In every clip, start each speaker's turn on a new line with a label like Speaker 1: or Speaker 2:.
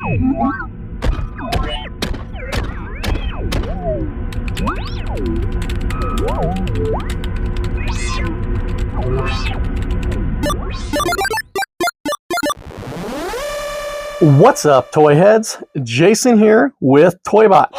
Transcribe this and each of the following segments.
Speaker 1: What's up, toy heads? Jason here with ToyBot.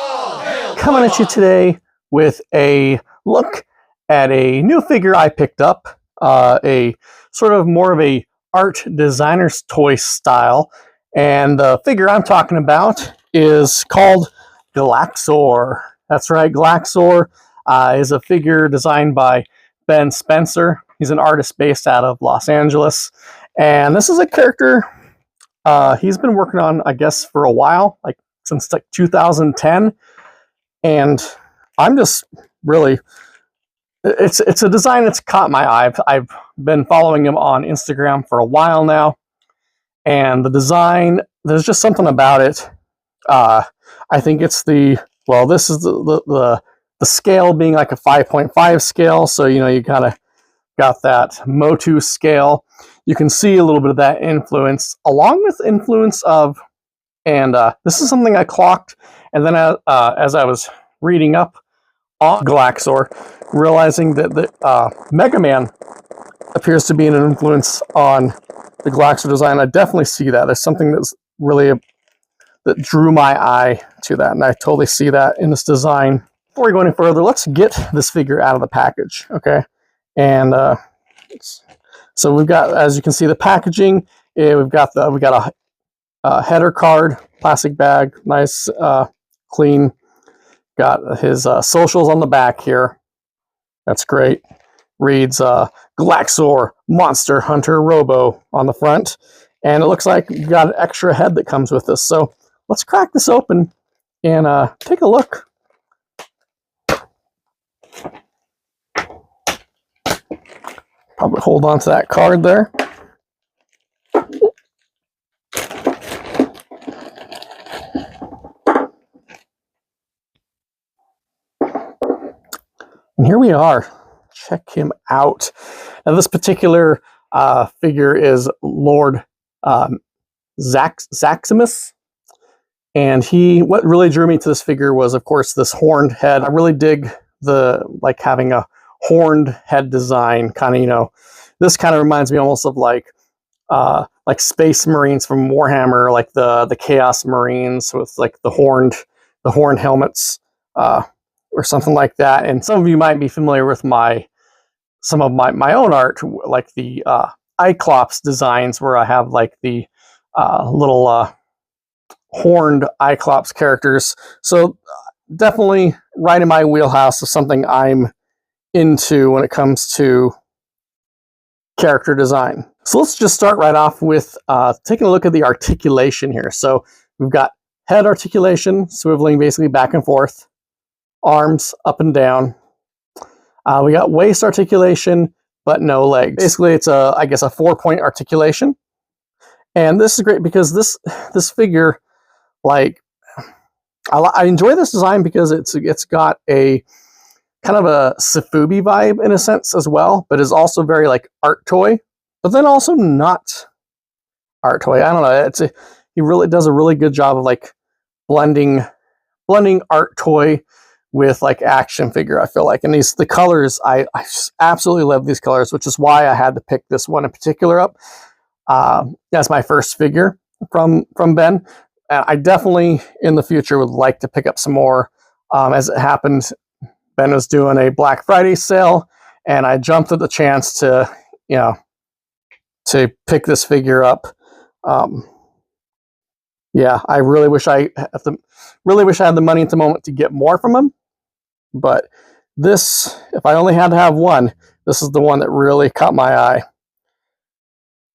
Speaker 1: Coming at you today with a look at a new figure I picked up, a sort of more of a art designer's toy style, and the figure I'm talking about is called Galaxxor. That's right, Galaxxor is a figure designed by Ben Spencer. He's an artist based out of Los Angeles, and this is a character he's been working on, I guess, for a while, like since like 2010, and I'm just really, it's a design that's caught my eye. I've been following him on Instagram for a while now, and the design, there's just something about it. I think it's this is the scale being like a 5.5 scale, so you kind of got that Motu scale. You can see a little bit of that influence, along with influence of, and this is something I clocked, and then as I was reading up on Galaxxor, realizing that the Mega Man appears to be an influence on the Galaxxor design. I definitely see that. There's something that's really that drew my eye to that, and I totally see that in this design. Before we go any further, let's get this figure out of the package, okay? And so we've got, as you can see, the packaging. We've got a header card, plastic bag, nice, clean. Got his socials on the back here. That's great. Reads Galaxxor Monster Hunter Robo on the front, and it looks like you got an extra head that comes with this. So let's crack this open and take a look. Probably hold on to that card there. And here we are. Check him out. Now this particular figure is Lord Zaximus. And what really drew me to this figure was, of course, this horned head. I really dig having a horned head design, kind of, this kind of reminds me almost of like Space Marines from Warhammer, like the Chaos Marines with like the horned helmets, or something like that. And some of you might be familiar with some of my own art, like the Cyclops designs, where I have like the little horned Cyclops characters. So definitely right in my wheelhouse of something I'm into when it comes to character design. So let's just start right off with taking a look at the articulation here. So we've got head articulation, swiveling basically back and forth, arms up and down. We got waist articulation, but no legs. Basically, it's I guess a 4-point articulation. And this is great because this figure, like, I enjoy this design because it's got a kind of a Sifubi vibe in a sense as well, but is also very like art toy, but then also not art toy. I don't know. He really does a really good job of like blending art toy with like action figure, I feel like. And the colors, I absolutely love these colors, which is why I had to pick this one in particular up as my first figure from Ben. I definitely in the future would like to pick up some more. As it happened, Ben was doing a Black Friday sale, and I jumped at the chance to pick this figure up. Yeah, I really wish I had the money at the moment to get more from him. But this, if I only had to have one, this is the one that really caught my eye.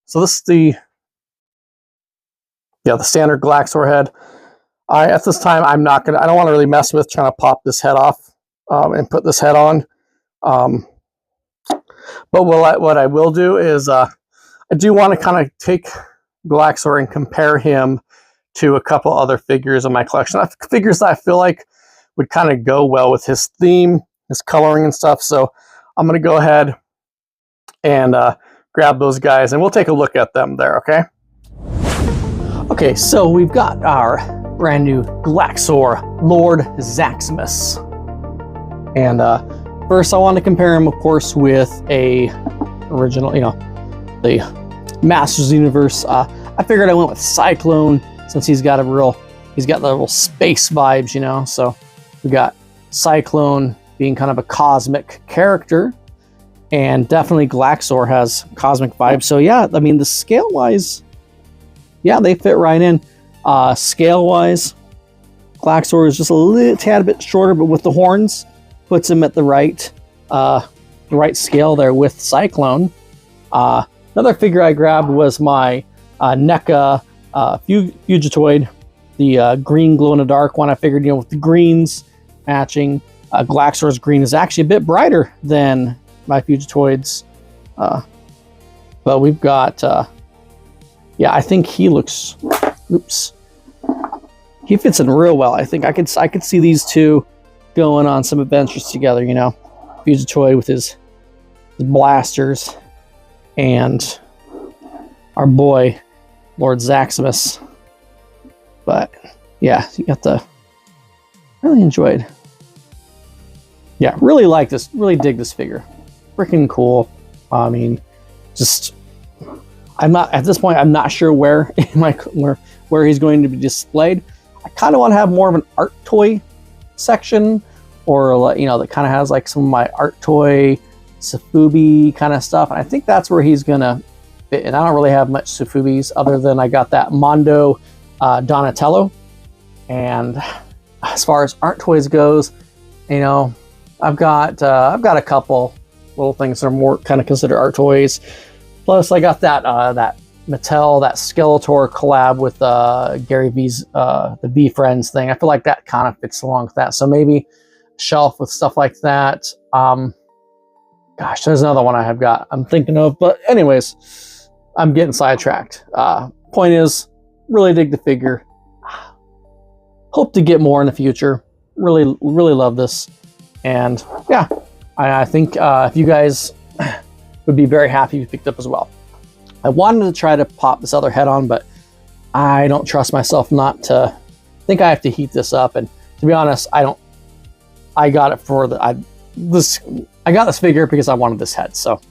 Speaker 1: So this is the standard Galaxxor head. At this time, I don't want to really mess with trying to pop this head off and put this head on. But what I will do is I do want to kind of take Galaxxor and compare him to a couple other figures in my collection. Figures that I feel like would kind of go well with his theme, his coloring and stuff. So I'm going to go ahead and grab those guys, and we'll take a look at them there, okay? Okay, so we've got our brand new Galaxxor Lord Zaximus. And first I want to compare him, of course, with a original, the Masters Universe. I figured I went with Cyclone since he's got the little space vibes, so we got Cyclone being kind of a cosmic character, and definitely Galaxxor has cosmic vibes. So yeah, I mean, the scale wise, yeah, they fit right in. Scale wise, Galaxxor is just a little tad bit shorter, but with the horns, puts him at the right scale there with Cyclone. Another figure I grabbed was my NECA Fugitoid, the green glow-in-the-dark one. I figured, with the greens matching, Galaxxor's green is actually a bit brighter than my Fugitoids. But we've got, yeah, I think he looks, he fits in real well. I think I could see these two going on some adventures together, Fugitoid with his blasters, and our boy Lord Zaximus. But yeah, you got really enjoyed. Yeah, really like this. Really dig this figure. Freaking cool. I mean, just I'm not at this point. I'm not sure where he's going to be displayed. I kind of want to have more of an art toy section, or that kind of has like some of my art toy Safubi kind of stuff. And I think that's where he's gonna fit. And I don't really have much Safubis other than I got that Mondo Donatello. And as far as art toys goes, I've got a couple little things that are more kind of considered art toys. Plus, I got that Mattel, that Skeletor collab with Gary V's the V Friends thing. I feel like that kind of fits along with that. So maybe a shelf with stuff like that. Gosh, there's another one I'm thinking of. But anyways, I'm getting sidetracked. Point is, really dig the figure. Hope to get more in the future. Really, really love this. And yeah, I think if you guys would be very happy if you picked up as well. I wanted to try to pop this other head on, but I don't trust myself not to. I think I have to heat this up. And to be honest, I got it for I got this figure because I wanted this head. So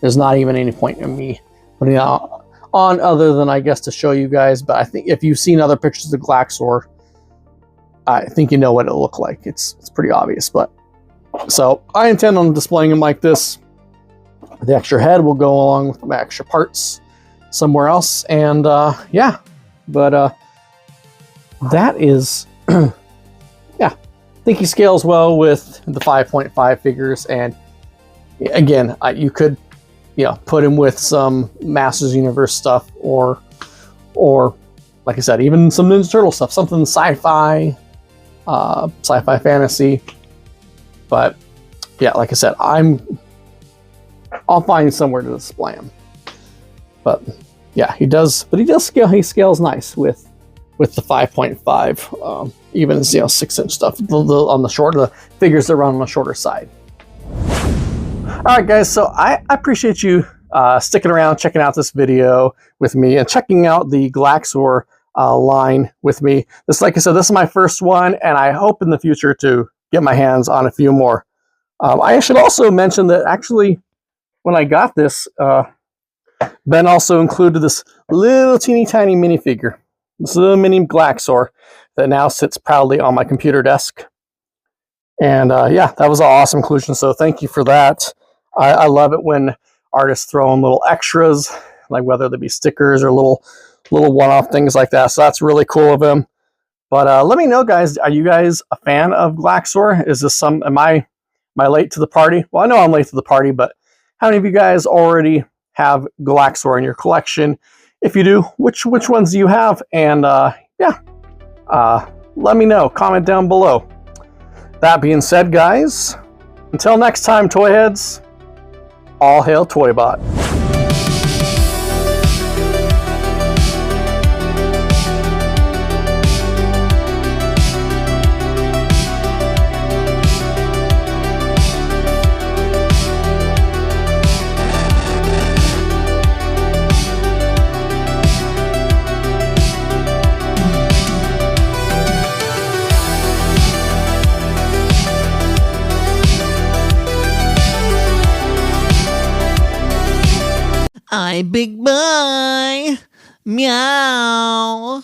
Speaker 1: there's not even any point in me putting it on other than, I guess, to show you guys. But I think if you've seen other pictures of Galaxxor, I think you know what it'll look like. It's pretty obvious. But so I intend on displaying him like this. The extra head will go along with my extra parts somewhere else. And yeah, but that is, yeah, I think he scales well with the 5.5 figures. And again, you could, put him with some Masters Universe stuff, or like I said, even some Ninja Turtle stuff, something sci-fi, sci-fi fantasy. But yeah, like I said, I'll find somewhere to display him. But yeah, he scale. He scales nice with the 5.5, even 6-inch stuff on the figures that run on the shorter side. All right, guys. So I appreciate you sticking around, checking out this video with me, and checking out the Galaxxor line with me. Like I said, this is my first one, and I hope in the future to get my hands on a few more. I should also mention that actually, when I got this, Ben also included this little teeny tiny minifigure, this little mini Galaxxor that now sits proudly on my computer desk. And yeah, that was an awesome inclusion. So thank you for that. I love it when artists throw in little extras, like whether they be stickers or little one-off things like that. So that's really cool of him. But let me know, guys. Are you guys a fan of Galaxxor? Is this am I late to the party? Well, I know I'm late to the party, but how many of you guys already have Galaxxor in your collection? If you do, which ones do you have? And yeah, let me know. Comment down below. That being said, guys, until next time, toy heads, all hail ToyBot.
Speaker 2: I big boy. Meow.